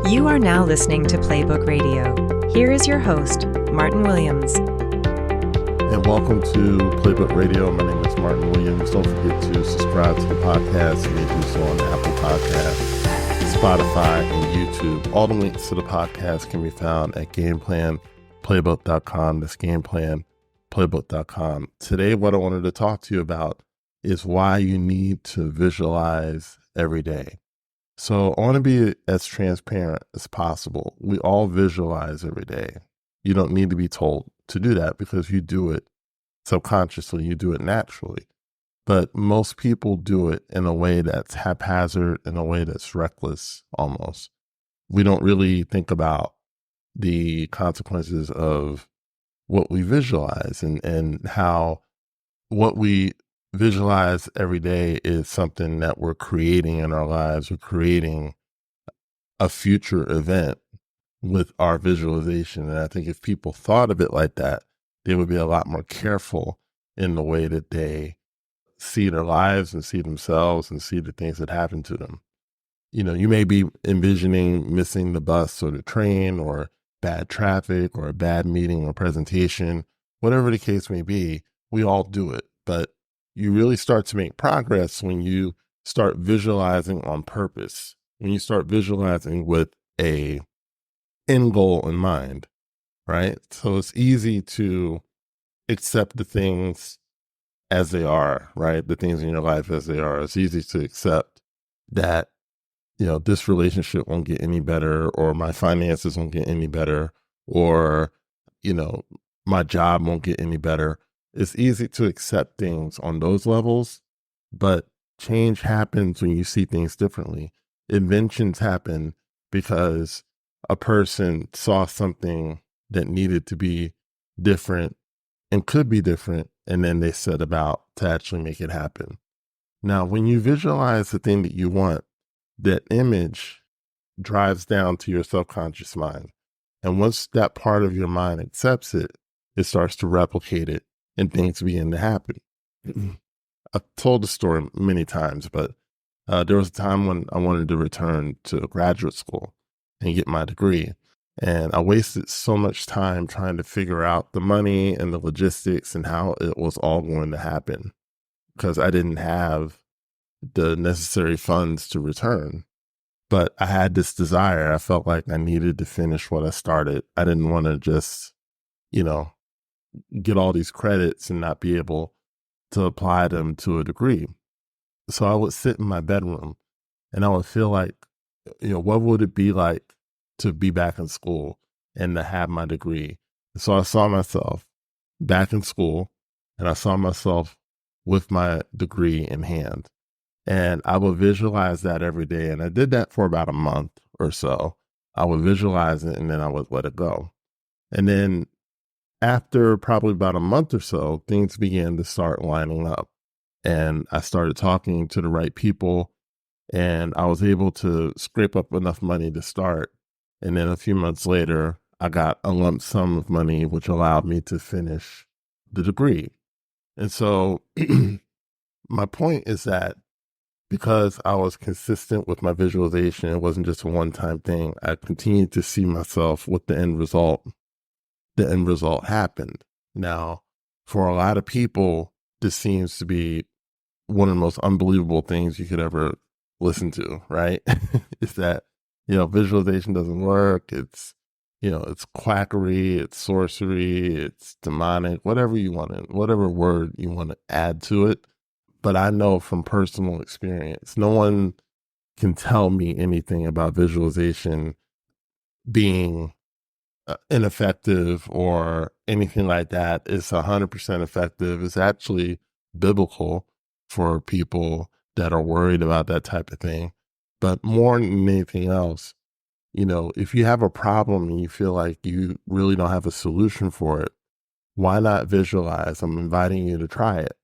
You are now listening to Playbook Radio. Here is your host, Martin Williams. And welcome to Playbook Radio. My name is Martin Williams. Don't forget to subscribe to the podcast. You may do so on Apple Podcasts, Spotify, and YouTube. All the links to the podcast can be found at gameplanplaybook.com. That's gameplanplaybook.com. Today, what I wanted to talk to you about is why you need to visualize every day. So I want to be as transparent as possible. We all visualize every day. You don't need to be told to do that because you do it subconsciously, you do it naturally. But most people do it in a way that's haphazard, in a way that's reckless almost. We don't really think about the consequences of what we visualize and how what we visualize every day is something that we're creating in our lives. We're creating a future event with our visualization. And I think if people thought of it like that, they would be a lot more careful in the way that they see their lives and see themselves and see the things that happen to them. You know, you may be envisioning missing the bus or the train or bad traffic or a bad meeting or presentation, whatever the case may be. We all do it, but you really start to make progress when you start visualizing on purpose, when you start visualizing with a end goal in mind, right? So it's easy to accept the things as they are, right? The things in your life as they are. It's easy to accept that, you know, this relationship won't get any better, or my finances won't get any better, or, you know, my job won't get any better. It's easy to accept things on those levels, but change happens when you see things differently. Inventions happen because a person saw something that needed to be different and could be different, and then they set about to actually make it happen. Now, when you visualize the thing that you want, that image drives down to your subconscious mind. And once that part of your mind accepts it, it starts to replicate it and things begin to happen. I've told the story many times, but there was a time when I wanted to return to graduate school and get my degree. And I wasted so much time trying to figure out the money and the logistics and how it was all going to happen because I didn't have the necessary funds to return. But I had this desire. I felt like I needed to finish what I started. I didn't want to just, you know, get all these credits and not be able to apply them to a degree. So I would sit in my bedroom and I would feel like, you know, what would it be like to be back in school and to have my degree? So I saw myself back in school and I saw myself with my degree in hand. And I would visualize that every day. And I did that for about a month or so. I would visualize it and then I would let it go. And then after probably about a month or so, things began to start lining up. And I started talking to the right people. And I was able to scrape up enough money to start. And then a few months later, I got a lump sum of money, which allowed me to finish the degree. And so my point is that because I was consistent with my visualization, it wasn't just a one-time thing. I continued to see myself with the end result. The end result happened. Now, for a lot of people, this seems to be one of the most unbelievable things you could ever listen to, right? Is that, you know, visualization doesn't work. It's, you know, it's quackery, it's sorcery, it's demonic, whatever you want to, whatever word you want to add to it. But I know from personal experience, no one can tell me anything about visualization being ineffective or anything like that. It's 100% effective. It's actually biblical for people that are worried about that type of thing. But more than anything else, you know, if you have a problem and you feel like you really don't have a solution for it, why not visualize? I'm inviting you to try it.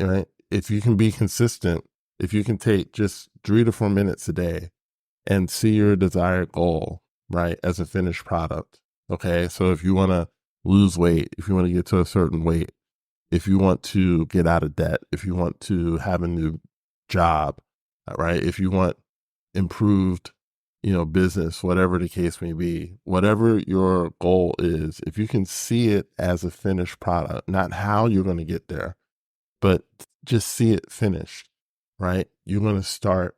Right? If you can be consistent, if you can take just 3 to 4 minutes a day and see your desired goal, right, as a finished product. Okay, so if you want to lose weight, if you want to get to a certain weight, if you want to get out of debt, if you want to have a new job, right, if you want improved, business, whatever the case may be, whatever your goal is, if you can see it as a finished product, not how you're going to get there, but just see it finished, right? You're going to start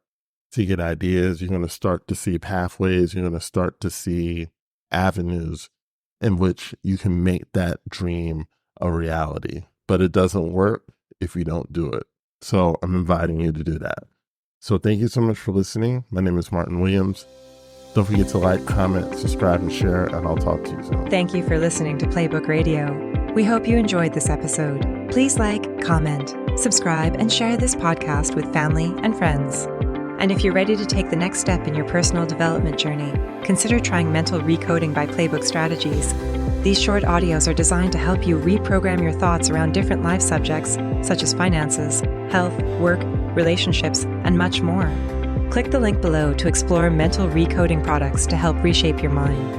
to get ideas. You're going to start to see pathways. You're going to start to see avenues in which you can make that dream a reality. But it doesn't work if you don't do it. So I'm inviting you to do that. So thank you so much for listening. My name is Martin Williams. Don't forget to like, comment, subscribe, and share, and I'll talk to you soon. Thank you for listening to Playbook Radio. We hope you enjoyed this episode. Please like, comment, subscribe, and share this podcast with family and friends. And if you're ready to take the next step in your personal development journey, consider trying Mental Recoding by Playbook Strategies. These short audios are designed to help you reprogram your thoughts around different life subjects, such as finances, health, work, relationships, and much more. Click the link below to explore mental recoding products to help reshape your mind.